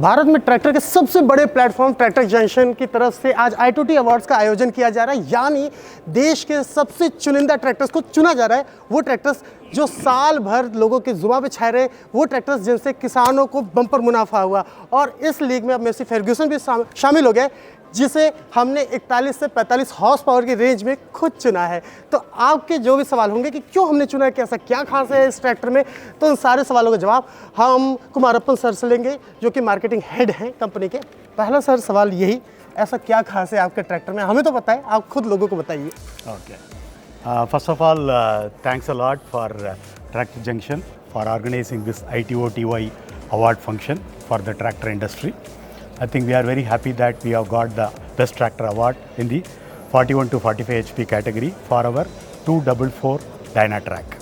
भारत में ट्रैक्टर के सबसे बड़े प्लेटफॉर्म ट्रैक्टर जंक्शन की तरफ से आज I2T अवार्ड्स का आयोजन किया जा रहा है, यानी देश के सबसे चुनिंदा ट्रैक्टर्स को चुना जा रहा है। वो ट्रैक्टर्स जो साल भर लोगों की जुबान पे छाए रहे, वो ट्रैक्टर्स जिनसे किसानों को बम्पर मुनाफा हुआ। और इस लीग में अब मेसी फर्ग्यूसन भी शामिल हो गए, जिसे हमने 41 से 45 हॉर्स पावर की रेंज में खुद चुना है। तो आपके जो भी सवाल होंगे कि क्यों हमने चुना है, कैसा क्या खास है इस ट्रैक्टर में, तो उन सारे सवालों का जवाब हम कुमारप्पन सर से लेंगे, जो कि मार्केटिंग हेड हैं कंपनी के। पहला सर सवाल यही, ऐसा क्या खास है आपके ट्रैक्टर में, हमें तो पता है, आप खुद लोगों को बताइए। Okay, first of all thanks a lot for tractor junction for organising this ITOTY award function for the tractor industry. I think we are very happy that we have got the Best Tractor Award in the 41 to 45 HP category for our 244 Dynatrac.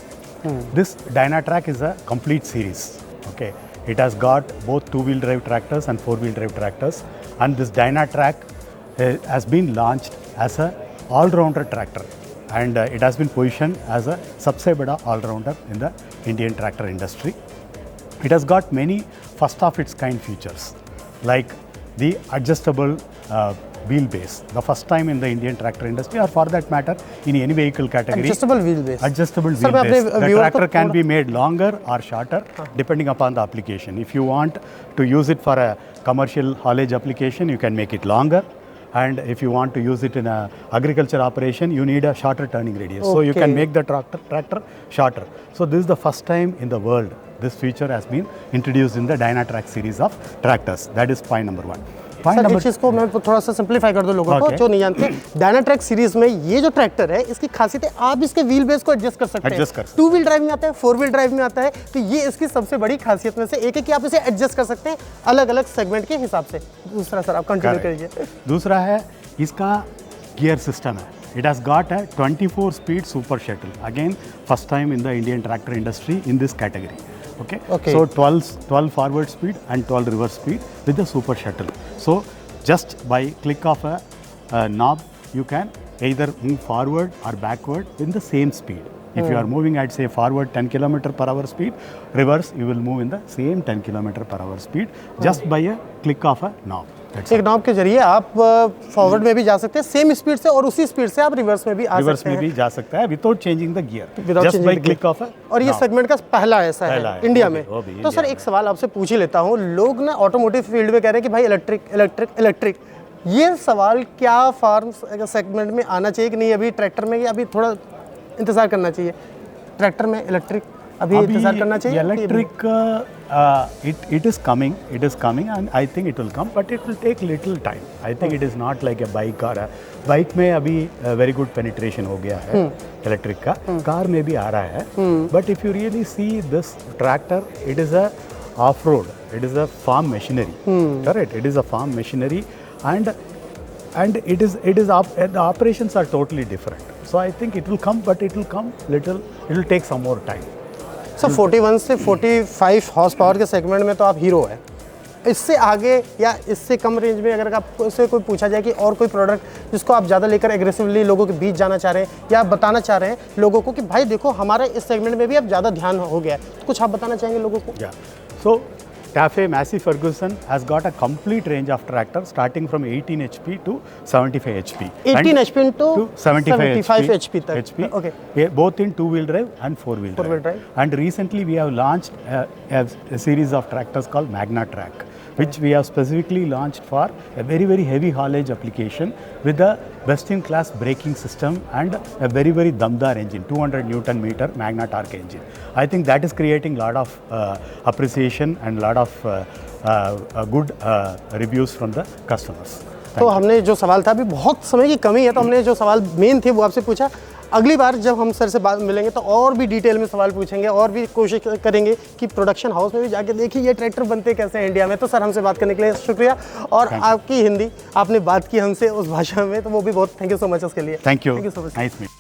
This Dynatrac is a complete series. Okay, it has got both two-wheel drive tractors and four-wheel drive tractors, and this Dynatrac has been launched as a all-rounder tractor, and it has been positioned as a sabse bada all-rounder in the Indian tractor industry. It has got many first of its kind features, like the adjustable wheelbase, the first time in the Indian tractor industry, or for that matter in any vehicle category. Adjustable wheelbase. Adjustable wheelbase. The tractor can be made longer or shorter depending upon the application. If you want to use it for a commercial haulage application, you can make it longer. And if you want to use it in a agriculture operation, you need a shorter turning radius. So you can make the tractor shorter. So this is the first time in the world this feature has been introduced in the Dynatrac series of tractors. That is point number one. Sir एक चीज़ को मैं थोड़ा सा simplify कर दूं लोगों को जो नहीं जानते। Dynatrac सीरीज में ये जो ट्रैक्टर है, इसकी खासियत है आप इसके व्हील बेस को एडजस्ट कर सकते हैं। टू व्हील ड्राइव में आता है, फोर व्हील ड्राइव में आता है, तो ये इसकी सबसे बड़ी खासियत में से एक है कि आप इसे एडजस्ट कर सकते हैं अलग अलग सेगमेंट के हिसाब से। दूसरा सर आप कंटिन्यू करिए। दूसरा है इसका गियर सिस्टम है। It has got a 24-speed super shuttle. Again, first time in the Indian tractor industry in this category. Okay. So 12 forward speed and 12 reverse speed with the super shuttle. So just by click of a knob, you can either move forward or backward in the same speed. If you are moving at say forward 10 km/h speed, reverse you will move in the same 10 km/h speed just by a click of a knob. एक knob के जरिए आप forward में भी जा सकते हैं same speed से, और उसी स्पीड से आप रिवर्स में भी आ सकते हैं। रिवर्स में भी जा सकता है without changing the gear, just by click of. और ये सेगमेंट का पहला ऐसा है इंडिया में। तो सर एक सवाल आपसे पूछ ही लेता हूँ, लोग ना ऑटोमोटिव फील्ड में कह रहे हैं कि भाई इलेक्ट्रिक इलेक्ट्रिक इलेक्ट्रिक, ये सवाल क्या फार्म सेगमेंट में आना चाहिए कि नहीं, अभी ट्रैक्टर में अभी थोड़ा इंतजार करना चाहिए? ट्रैक्टर में इलेक्ट्रिक अभी इंतजार करना चाहिए? Electric it is coming and I think it will come, but it will take little time. I think it is not like a bike or a bike में अभी very good penetration हो गया है electric का, car में भी आ रहा है, but if you really see this tractor, it is a off-road, it is a farm machinery, correct? It is a farm machinery, and it is the operations are totally different. So I think it will come, but it will come little, it will take some more time. Sir 41 से 45 horse power के segment में तो आप hero है। इससे आगे या इससे कम रेंज में अगर आपसे कोई पूछा जाए कि और कोई प्रोडक्ट जिसको आप ज़्यादा लेकर एग्रेसिवली लोगों के बीच जाना चाह रहे हैं, या बताना चाह रहे हैं लोगों को कि भाई देखो हमारा इस सेगमेंट में भी अब ज़्यादा ध्यान हो गया है, कुछ आप बताना चाहेंगे लोगों को? So TAFE Massey Ferguson has got a complete range of tractors starting from 18 HP to 75 HP. 18 HP to 75 HP तक. Okay. Both in two-wheel drive and four-wheel drive. And recently we have launched a series of tractors called Magnatrac, which we have specifically launched for a very, very heavy haulage application with a best-in-class braking system and a very, very damdar engine, 200 Newton meter Magna Torque engine. I think that is creating a lot of appreciation and a lot of good reviews from the customers. तो हमने जो सवाल था, अभी बहुत समय की कमी है, तो हमने जो सवाल मेन थे वो आपसे पूछा। अगली बार जब हम सर से बात मिलेंगे तो और भी डिटेल में सवाल पूछेंगे और भी कोशिश करेंगे कि प्रोडक्शन हाउस में भी जाके देखिए ये ट्रैक्टर बनते कैसे हैं इंडिया में। तो सर हमसे बात करने के लिए शुक्रिया, और आपकी हिंदी आपने बात की हमसे उस भाषा में, तो वो भी बहुत थैंक यू सो मच उसके लिए। Thank you so much. Nice meet.